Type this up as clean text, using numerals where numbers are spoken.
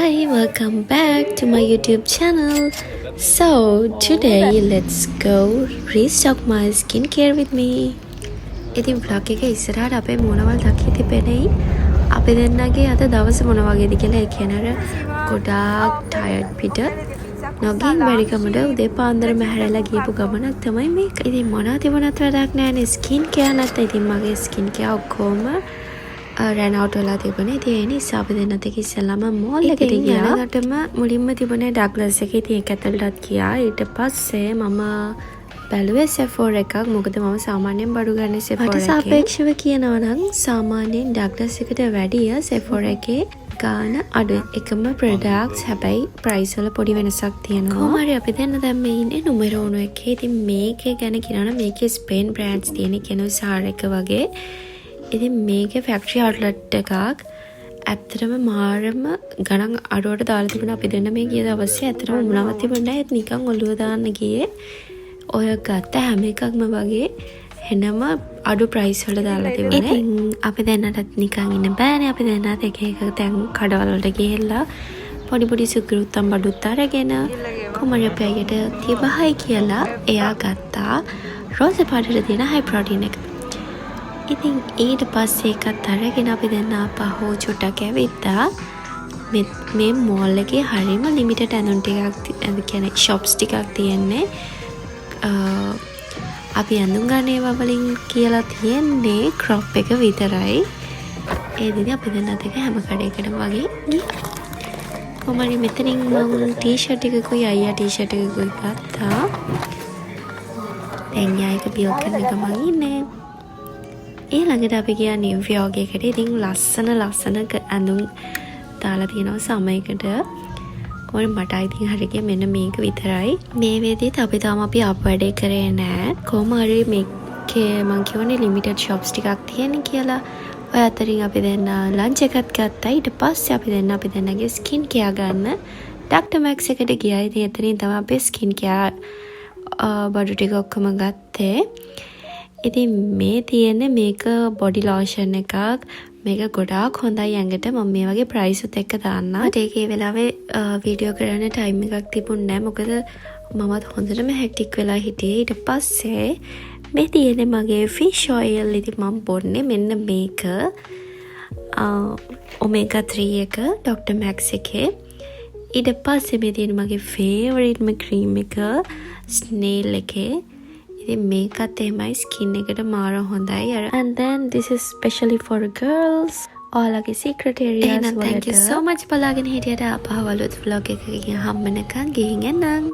Hi, welcome back to my YouTube channel. So, today let's go restock my skincare with me. ඉතින් vlog එක ඉස්සරහට අපේ මොනවල් දකිය තිබෙන්නේ අපි දෙන්නගේ අද දවස මොන වගේද කියලා ඒ කියන්නේ ගොඩාක් tired පිට නොගින් බැරිකමට උදේ පාන්දර මහැරලා ගියපු ගමනක් තමයි මේක. ඉතින් මොනවා තිබුණත් වැඩක් නැහැ නේ skincare නැත්නම් ඉතින් මගේ skincare ඔක්කොම ran out වෙලා තිබුණේ. ඉතින් ඒ නිසා අපි දෙන්නත් එක්ක ඉස්සෙල්ලාම මෝල් එකට ගියා. ඊළඟටම මුලින්ම තිබුණේ ඩග්ලස් එකේ. ඉතින් ඒක ඇතුළටත් ගියා. ඊට පස්සේ මම බැලුවේ Sephora එකක්. මොකද මම සාමාන්‍යයෙන් බඩු ගන්න Sephora එකේ. මට සාපේක්ෂව කියනවා නම් සාමාන්‍යයෙන් ඩග්ලස් එකට වැඩිය Sephora එකේ ගාන අඩු. එකම products හැබැයි price වල පොඩි වෙනසක් තියෙනවා. කොහොම හරි අපි දෙන්න දැන් මේ ඉන්නේ numero 1 එකේ. ඉතින් මේකේ ගැන කියනවා නම් මේකේ Spain brands තියෙන කෙනෙක් සාර එක වගේ. ඉතින් මේකේ ෆැක්ටරි අවුට්ලට් එකක් ඇත්තටම මාරම ගණන් අඩුවට දාලා තිබුණා. අපි දෙන්න මේ ගිය දවසේ ඇත්තටම මොනවත් තිබුණේ නැහැ. ඒත් නිකන් ඔළුව දාන්න ගියේ. ඔය ගත්ත හැම එකක්ම වගේ එනම අඩු ප්‍රයිස් වල දාලා තිබුණේ. ඉතින් අපි දෙන්නටත් නිකන් ඉන්න බෑනේ. අපි දෙන්නත් එක එක තැන් කඩවල වලට ගිහිල්ලා පොඩි පොඩි සුගරුත්තම් බඩුත් අරගෙන කොමරි අපි අයියට තියබහයි කියලා එයා ගත්තා රෝස පාටට තියෙන හයි ප්‍රෝටීන් එක. ඉතින් ඊට පස්සේ එකත් අරගෙන අපි දෙන්න ආපහු චුට්ටක් ඇවිත්තා මේ මෝල් එකේ හරියම ලිමිටඩ් ඇඳුම් ටිකක් කියන්නේ shops ටිකක් තියෙන්නේ අපි ඇඳුම් ගන්න ඒවා වලින් කියලා තියෙන්නේ crop එක විතරයි. ඒ දිදී අපි දෙන්නත් එක හැම කඩේකටම වගේ ගියා. කොහමරි මෙතනින් මම ටී-ෂර්ට් එකකුයි අයියා ටී-ෂර්ට් එකකුයි ගත්තා. දැන් යා එක බිල් කරන ගමන් ඉන්නේ. ඊළඟට අපි ගියා නිව් යෝග් එකට. ඉතින් ලස්සන ඇඳුම් දාලා තියෙනවා සමයකට. කොහොම මට ඉතින් හරියට මෙන්න මේක විතරයි. මේ වේදිකේත් අපි තාම අපි අප් වැඩේ කරේ නෑ. කොහොම හරි මේකේ මං කියවනේ ලිමිටඩ් shops ටිකක් තියෙන කියලා. ඔය අතරින් අපි දෙන්න ලන්ච් එකත් ගත්තා. ඊට පස්සේ අපි දෙන්නගේ ස්කින් කෙයා ගන්න ඩොක්ටර් මැක්ස් එකට ගියා. ඉතින් එතනින් තමයි අපි ස්කින් කෙයා බඩු ටික ඔක්කොම ගත්තේ. ඉතින් මේ තියෙන මේක බොඩි ලෝෂන් එකක්. මේක ගොඩාක් හොඳයි ඇඟට. මම මේ වගේ ප්‍රයිස් උත් එක්ක දාන්න. මට ඒකේ වෙලාවේ වීඩියෝ කරන්න ටයිම් එකක් තිබුණේ නැහැ. මොකද මමත් හොඳටම හැක්ටික් වෙලා හිටියේ. ඊට පස්සේ මේ තියෙන මගේ ෆිෂ් ඔයිල්. ඉතින් මම බොන්නේ මෙන්න මේක ඔමේගා 3 එක ඩොක්ටර් මැක්ස් එකේ. ඊට පස්සේ මේ තියෙන මගේ ෆේවරිට්ම ක්‍රීම් එක ස්නේල් එකේ. මේකත් එහෙමයි ස්කින් එකට මාර හොඳයි. And then this is specially for girls. ඔයාලගේ secret areas වලට. Thank you so much බලාගෙන හිටියට අපහවලුත් vlog එකකින් හම්බෙනකන් ගිහින් එන්නම්.